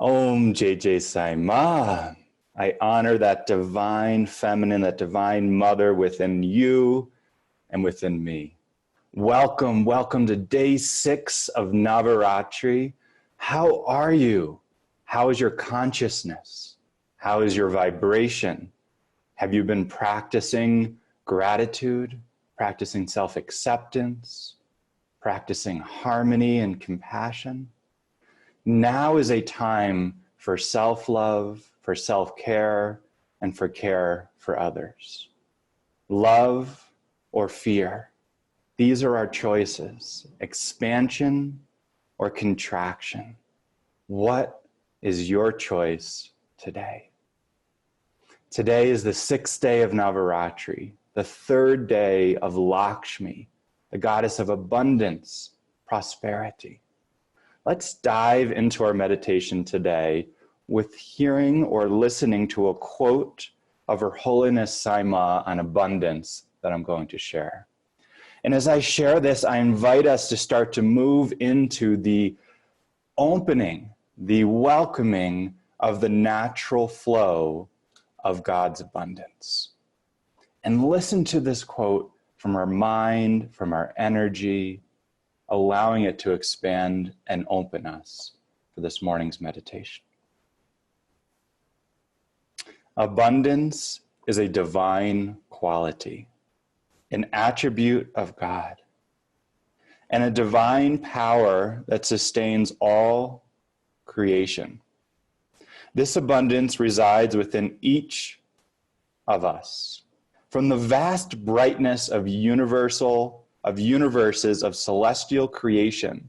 Om JJ Sai Ma. I honor that divine feminine, that divine mother within you and within me. Welcome, welcome to day 6 of Navaratri. How are you? How is your consciousness? How is your vibration? Have you been practicing gratitude, practicing self-acceptance, practicing harmony and compassion? Now is a time for self-love, for self-care, and for care for others. Love or fear, these are our choices. Expansion or contraction. What is your choice today? Today is the 6th day of Navaratri, the 3rd day of Lakshmi, the goddess of abundance, prosperity. Let's dive into our meditation today with hearing or listening to a quote of Her Holiness Sai Ma on abundance that I'm going to share. And as I share this, I invite us to start to move into the opening, the welcoming of the natural flow of God's abundance. And listen to this quote from our mind, from our energy, allowing it to expand and open us for this morning's meditation. Abundance is a divine quality, an attribute of God, and a divine power that sustains all creation. This abundance resides within each of us. From the vast brightness of universes of celestial creation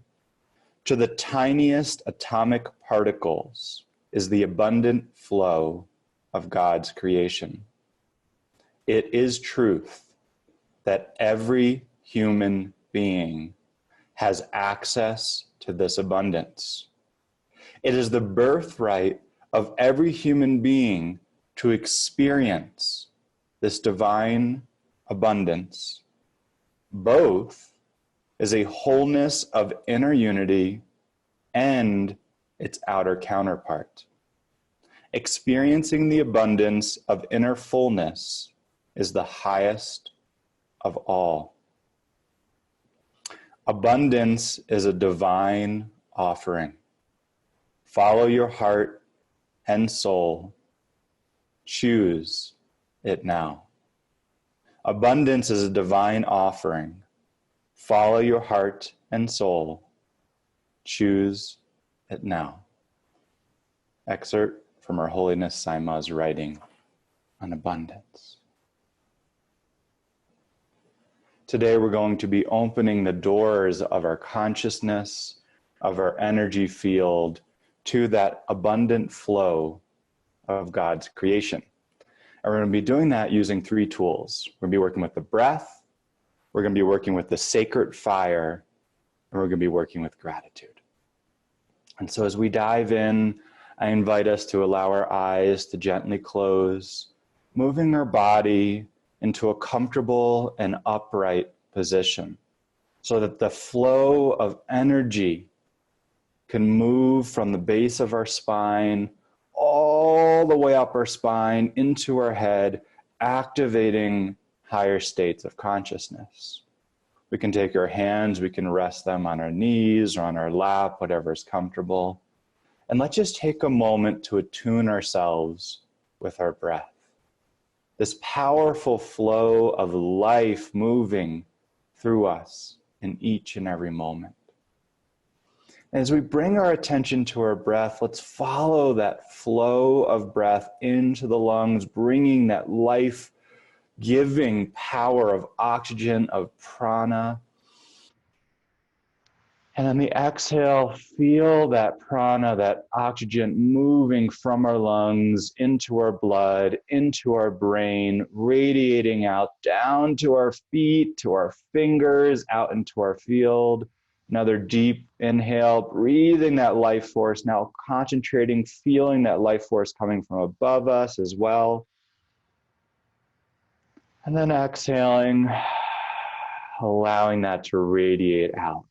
to the tiniest atomic particles is the abundant flow of God's creation. It is truth that every human being has access to this abundance. It is the birthright of every human being to experience this divine abundance, both as a wholeness of inner unity and its outer counterpart. Experiencing the abundance of inner fullness is the highest of all. Abundance is a divine offering. Follow your heart and soul. Choose it now. Abundance is a divine offering. Follow your heart and soul. Choose it now. Excerpt from Her Holiness Sai Ma's writing on abundance. Today we're going to be opening the doors of our consciousness, of our energy field, to that abundant flow of God's creation. And we're going to be doing that using 3 tools. We're going to be working with the breath, we're going to be working with the sacred fire, and we're going to be working with gratitude. And so as we dive in, I invite us to allow our eyes to gently close, moving our body into a comfortable and upright position so that the flow of energy can move from the base of our spine all the way up our spine into our head, activating higher states of consciousness. We can take our hands, we can rest them on our knees or on our lap, whatever is comfortable. And let's just take a moment to attune ourselves with our breath. This powerful flow of life moving through us in each and every moment. As we bring our attention to our breath, let's follow that flow of breath into the lungs, bringing that life-giving power of oxygen, of prana. And on the exhale, feel that prana, that oxygen moving from our lungs into our blood, into our brain, radiating out down to our feet, to our fingers, out into our field. Another deep inhale, breathing that life force, now concentrating, feeling that life force coming from above us as well. And then exhaling, allowing that to radiate out.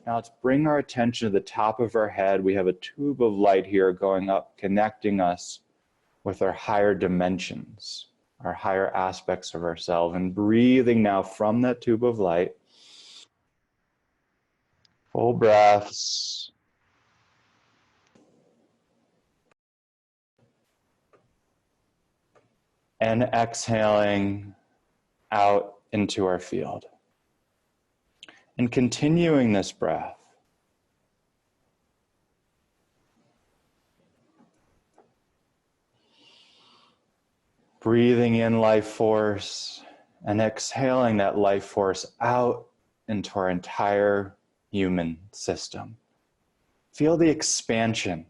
Now let's bring our attention to the top of our head. We have a tube of light here going up, connecting us with our higher dimensions, our higher aspects of ourselves, and breathing now from that tube of light. Full breaths. And exhaling out into our field. And continuing this breath. Breathing in life force and exhaling that life force out into our entire human system. Feel the expansion,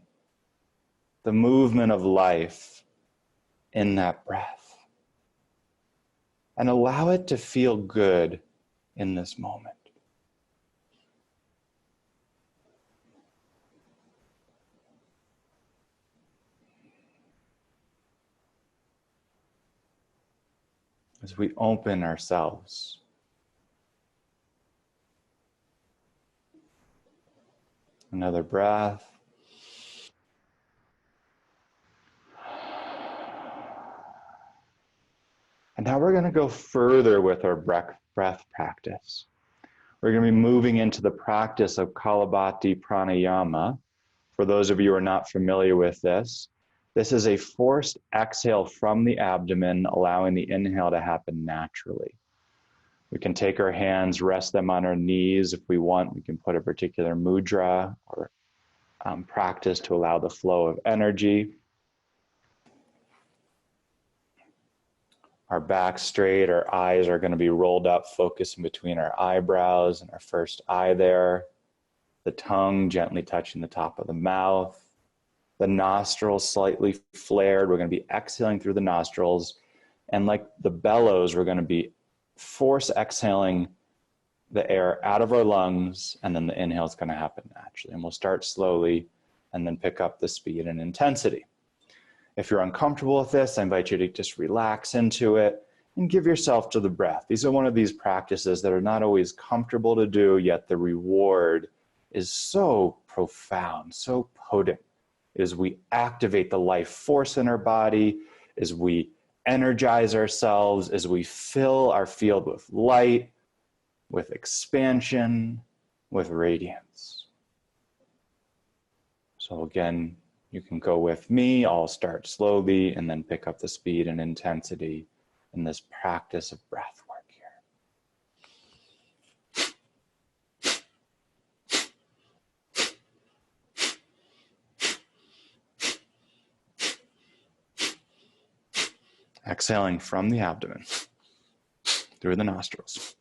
the movement of life in that breath. And allow it to feel good in this moment. As we open ourselves. Another breath. And now we're going to go further with our breath practice. We're going to be moving into the practice of Kalabhati Pranayama. For those of you who are not familiar with this is a forced exhale from the abdomen, allowing the inhale to happen naturally. We can take our hands, rest them on our knees if we want. We can put a particular mudra or practice to allow the flow of energy. Our back straight, our eyes are going to be rolled up, focusing between our eyebrows and our first eye there. The tongue gently touching the top of the mouth. The nostrils slightly flared. We're going to be exhaling through the nostrils. And like the bellows, we're going to be force exhaling the air out of our lungs, and then the inhale is going to happen naturally. And we'll start slowly and then pick up the speed and intensity. If you're uncomfortable with this, I invite you to just relax into it and give yourself to the breath. These are one of these practices that are not always comfortable to do, yet the reward is so profound, so potent, as we activate the life force in our body, as we energize ourselves, as we fill our field with light, with expansion, with radiance. So again, you can go with me. I'll start slowly and then pick up the speed and intensity in this practice of breath work here. Exhaling from the abdomen, through the nostrils.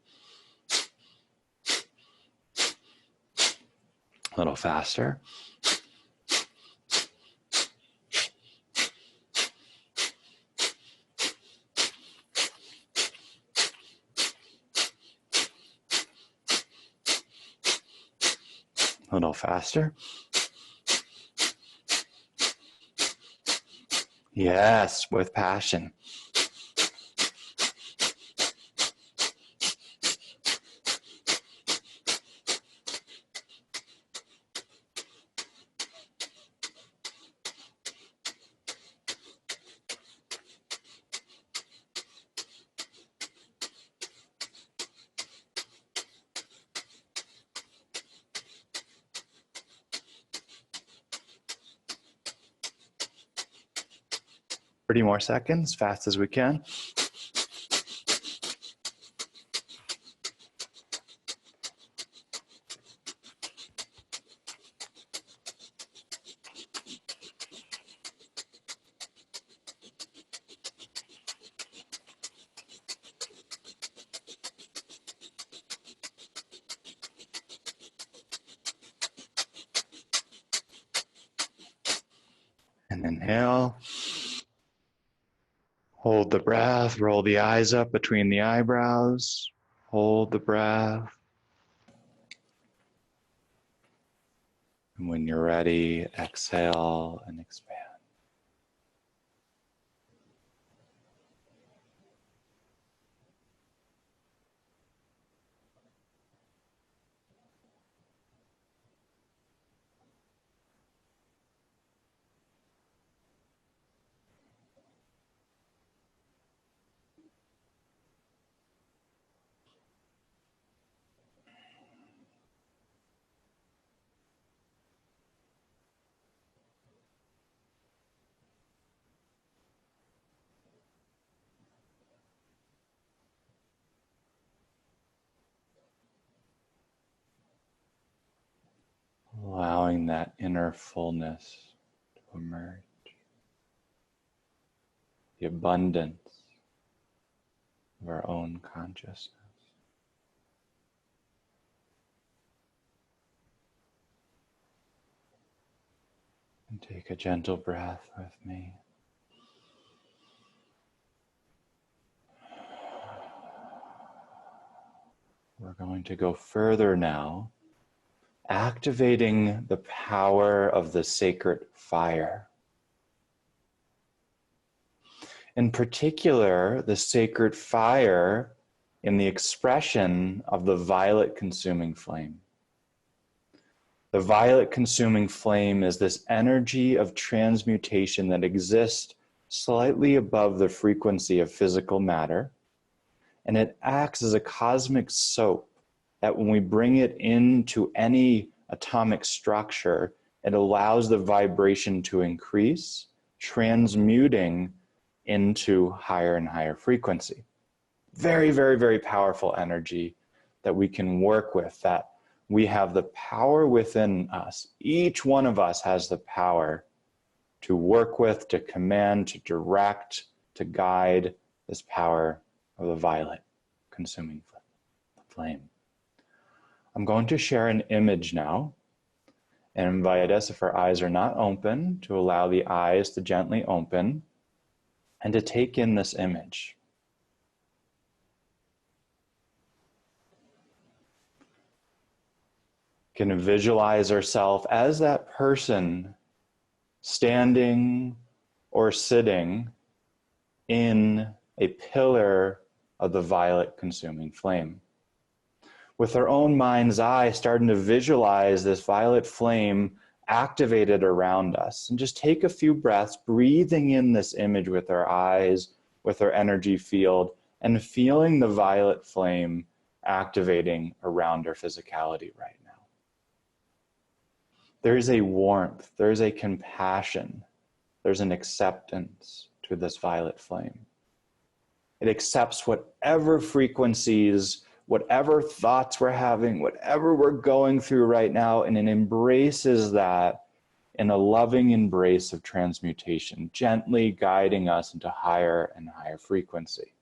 A little faster. A little faster. Yes, with passion. 30 more seconds, fast as we can. And inhale. Hold the breath, roll the eyes up between the eyebrows. Hold the breath. And when you're ready, exhale and expand. that inner fullness to emerge. The abundance of our own consciousness. And take a gentle breath with me. We're going to go further now, activating the power of the sacred fire. In particular, the sacred fire in the expression of the violet consuming flame. The violet consuming flame is this energy of transmutation that exists slightly above the frequency of physical matter, and it acts as a cosmic soap that when we bring it into any atomic structure, it allows the vibration to increase, transmuting into higher and higher frequency. Very, very, very powerful energy that we can work with, that we have the power within us. Each one of us has the power to work with, to command, to direct, to guide this power of the violet consuming flame. I'm going to share an image now and invite us, if our eyes are not open, to allow the eyes to gently open and to take in this image. Can visualize ourselves as that person standing or sitting in a pillar of the violet consuming flame. With our own mind's eye, starting to visualize this violet flame activated around us. And just take a few breaths, breathing in this image with our eyes, with our energy field, and feeling the violet flame activating around our physicality right now. There's a warmth, there's a compassion, there's an acceptance to this violet flame. It accepts whatever frequencies, whatever thoughts we're having, whatever we're going through right now, and it embraces that in a loving embrace of transmutation, gently guiding us into higher and higher frequency.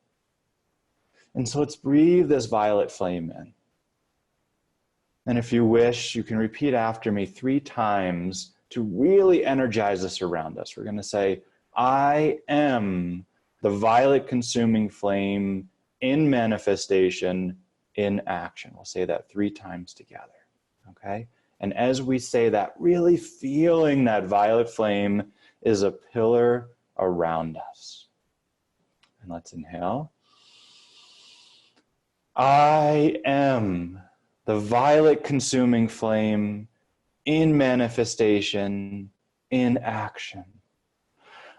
And so let's breathe this violet flame in. And if you wish, you can repeat after me 3 times to really energize us around us. We're going to say, I am the violet consuming flame in manifestation, in action. We'll say that 3 times together, okay? And as we say that, really feeling that violet flame is a pillar around us. And let's inhale. I am the violet consuming flame in manifestation, in action.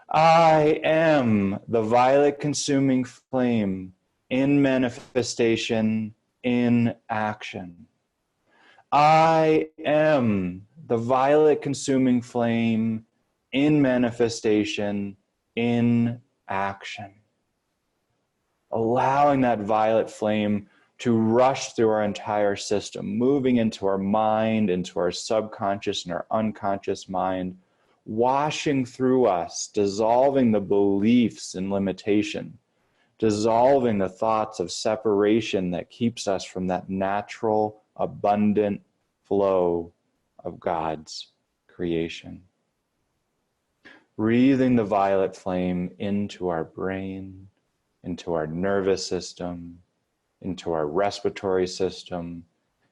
I am the violet consuming flame in manifestation, in action. I am the violet consuming flame in manifestation, in action. Allowing that violet flame to rush through our entire system, moving into our mind, into our subconscious and our unconscious mind, washing through us, dissolving the beliefs and limitation, dissolving the thoughts of separation that keeps us from that natural, abundant flow of God's creation. Breathing the violet flame into our brain, into our nervous system, into our respiratory system,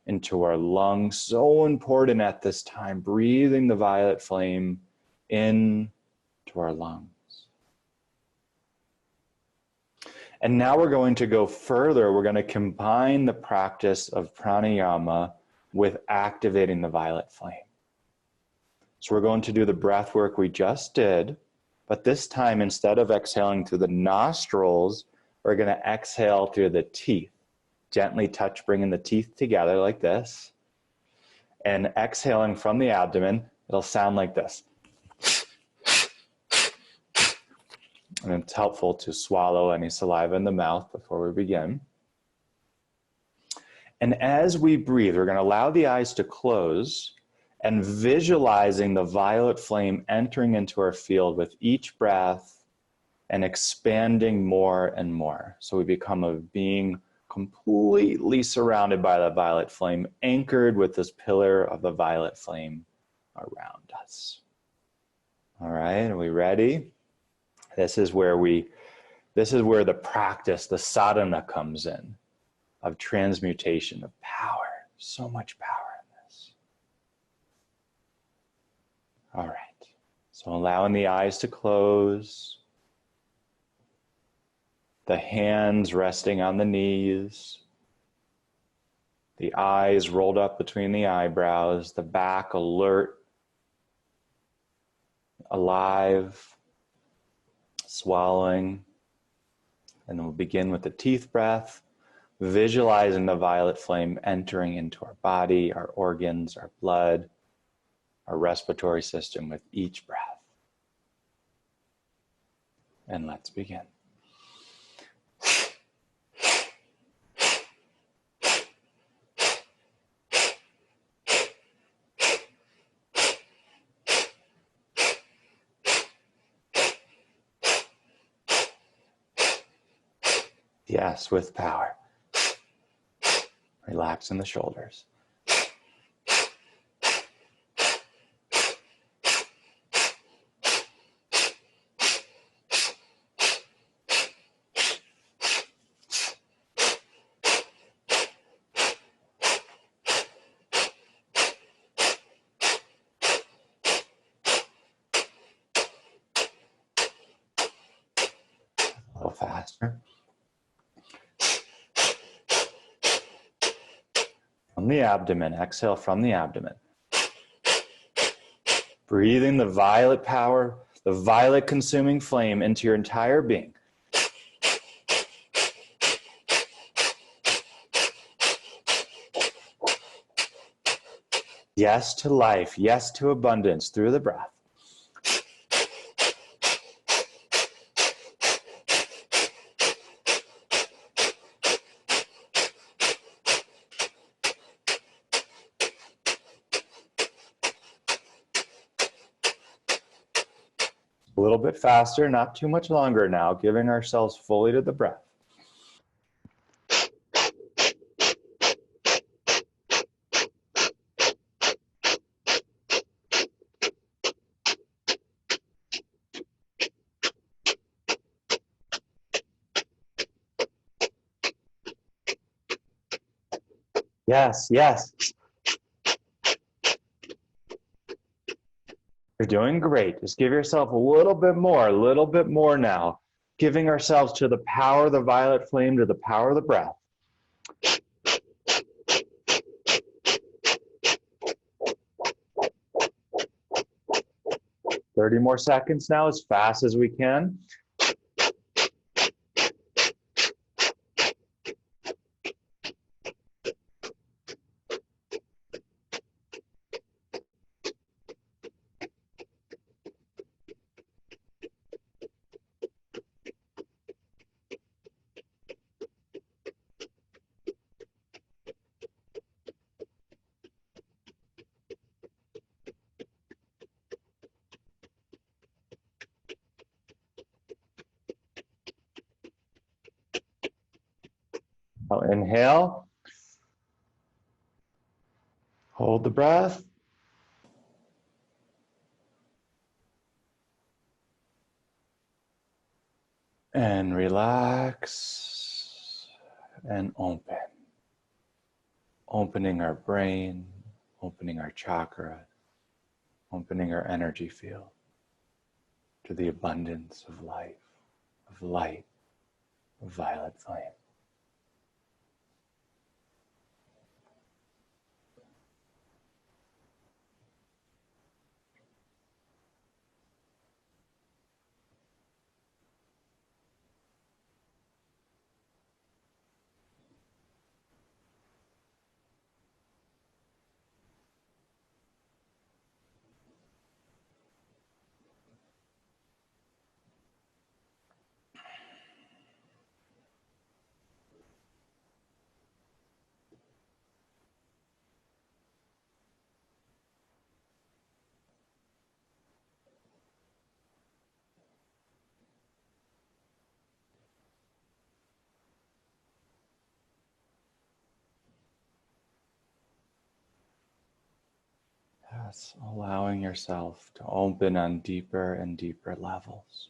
into our lungs. So important at this time, breathing the violet flame into our lungs. And now we're going to go further. We're going to combine the practice of pranayama with activating the violet flame. So we're going to do the breath work we just did, but this time, instead of exhaling through the nostrils, we're going to exhale through the teeth. Gently touch, bringing the teeth together like this. And exhaling from the abdomen, it'll sound like this. And it's helpful to swallow any saliva in the mouth before we begin. And as we breathe, we're going to allow the eyes to close. and visualizing the violet flame entering into our field with each breath and expanding more and more. So we become a being completely surrounded by the violet flame, anchored with this pillar of the violet flame around us. All right, are we ready? This is where the practice, the sadhana comes in, of transmutation, of power. So much power in this. All right, so allowing the eyes to close, the hands resting on the knees, the eyes rolled up between the eyebrows, the back alert, alive, swallowing. And then we'll begin with the teeth breath, visualizing the violet flame entering into our body, our organs, our blood, our respiratory system with each breath. And let's begin. Yes, with power. Relax in the shoulders. A little faster. From the abdomen, exhale from the abdomen. Breathing the violet power, the violet consuming flame into your entire being. Yes to life, yes to abundance through the breath. A little bit faster, not too much longer now, giving ourselves fully to the breath. Yes, yes. You're doing great. Just give yourself a little bit more now. Giving ourselves to the power of the violet flame, to the power of the breath. 30 more seconds now, as fast as we can. Now inhale. Hold the breath. And relax and open. Opening our brain, opening our chakra, opening our energy field to the abundance of life, of light, of violet flame. Yes, allowing yourself to open on deeper and deeper levels.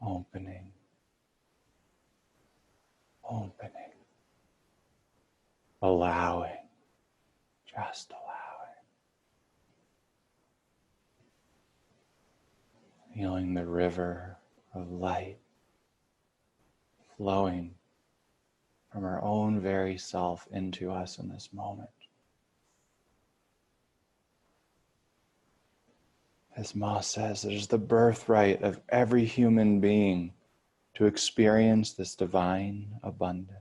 Opening, opening, allowing, just allowing. Feeling the river of light flowing from our own very self into us in this moment. As Ma says, it is the birthright of every human being to experience this divine abundance,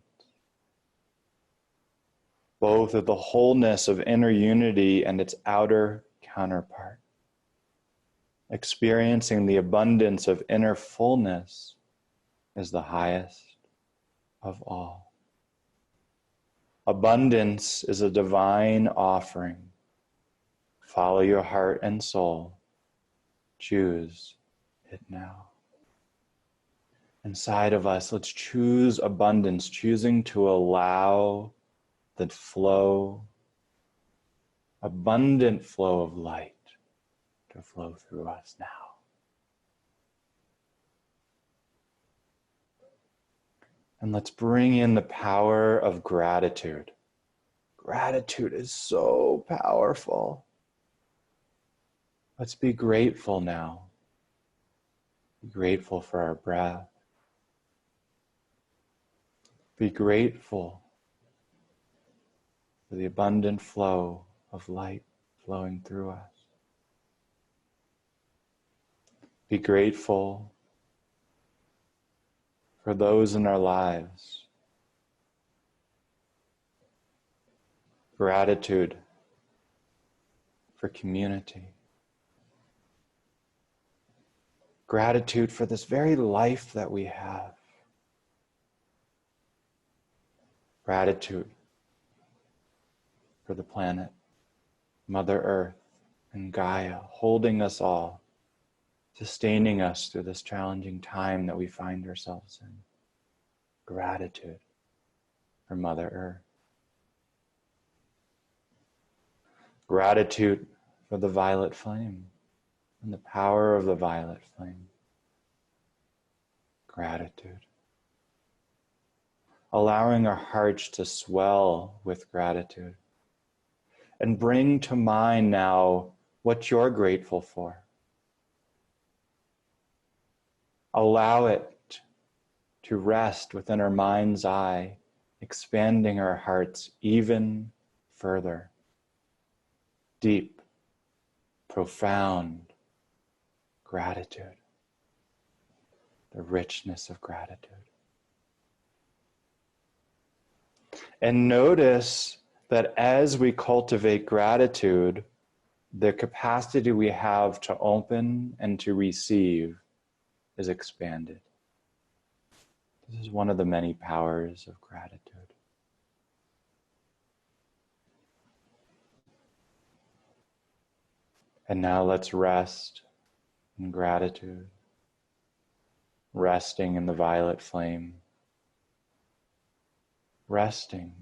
both of the wholeness of inner unity and its outer counterpart. Experiencing the abundance of inner fullness is the highest of all. Abundance is a divine offering. Follow your heart and soul. Choose it now. Inside of us, let's choose abundance, choosing to allow the flow, abundant flow of light to flow through us now. And let's bring in the power of gratitude. Gratitude is so powerful. Let's be grateful now. Be grateful for our breath. Be grateful for the abundant flow of light flowing through us. Be grateful for those in our lives. Gratitude for community. Gratitude for this very life that we have. Gratitude for the planet, Mother Earth, and Gaia, holding us all, sustaining us through this challenging time that we find ourselves in. Gratitude for Mother Earth. Gratitude for the violet flame and the power of the violet flame. Gratitude. Allowing our hearts to swell with gratitude. And bring to mind now what you're grateful for. Allow it to rest within our mind's eye, expanding our hearts even further. Deep, profound gratitude. The richness of gratitude. And notice that as we cultivate gratitude, the capacity we have to open and to receive is expanded. This is one of the many powers of gratitude. And now let's rest in gratitude, resting in the violet flame, resting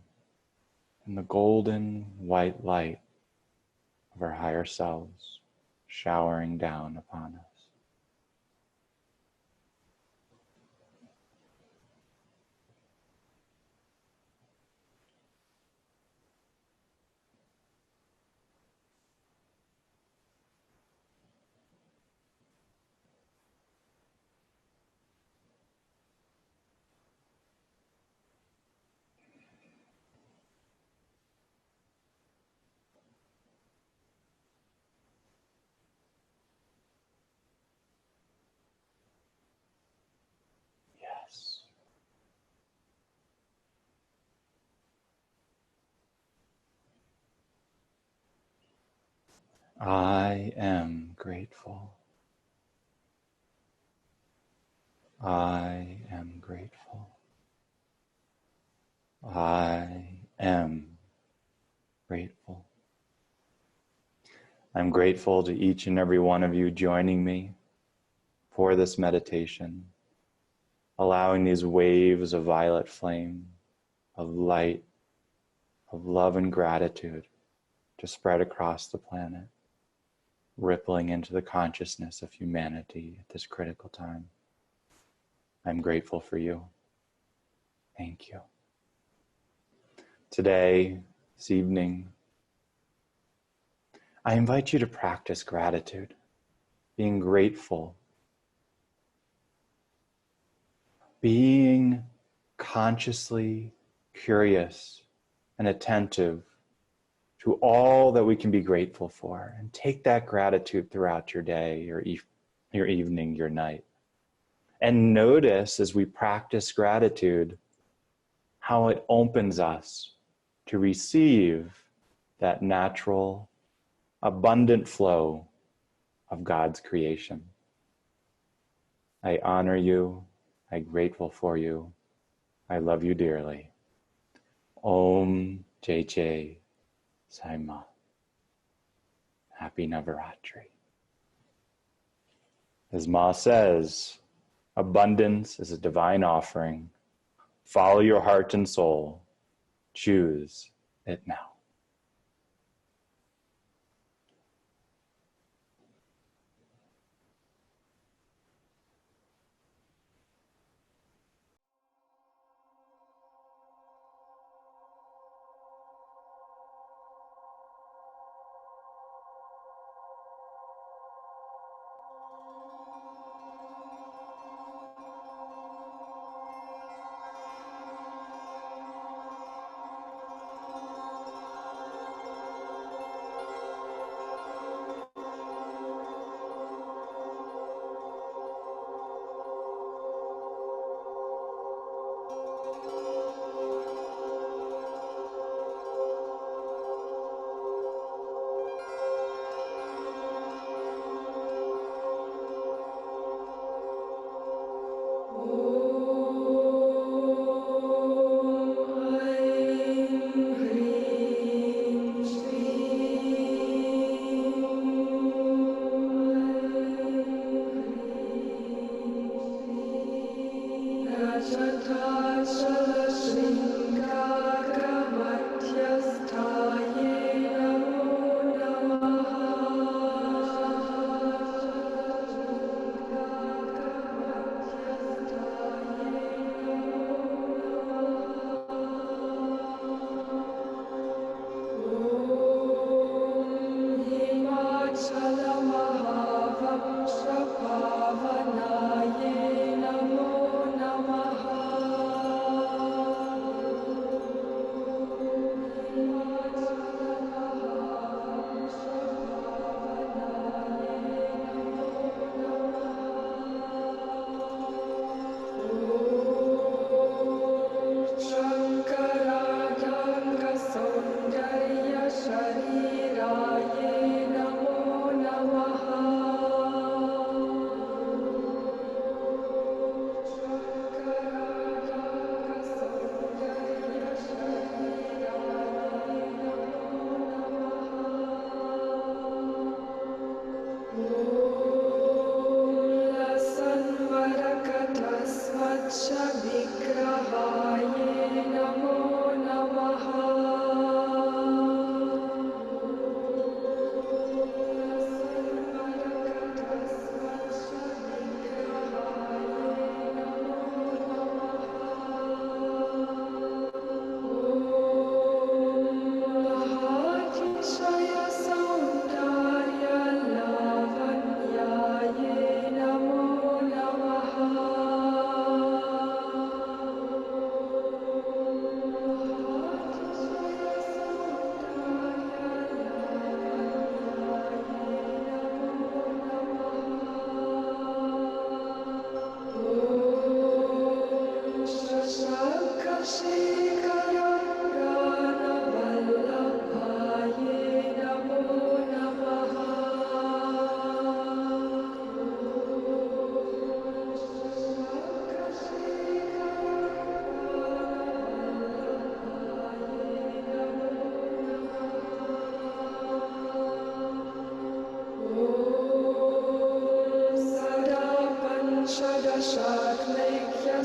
in the golden white light of our higher selves showering down upon us. Yes. I am grateful. I am grateful. I am grateful. I'm grateful to each and every one of you joining me for this meditation, allowing these waves of violet flame, of light, of love and gratitude to spread across the planet, rippling into the consciousness of humanity at this critical time. I'm grateful for you. Thank you. Today, this evening, I invite you to practice gratitude, being grateful, being consciously curious and attentive to all that we can be grateful for, and take that gratitude throughout your day, your evening, your night. And notice as we practice gratitude, how it opens us to receive that natural, abundant flow of God's creation. I honor you. I'm grateful for you. I love you dearly. Om Jai Jai Sai Ma. Happy Navaratri. As Ma says, abundance is a divine offering. Follow your heart and soul. Choose it now.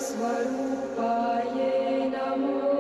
Swarupaye namo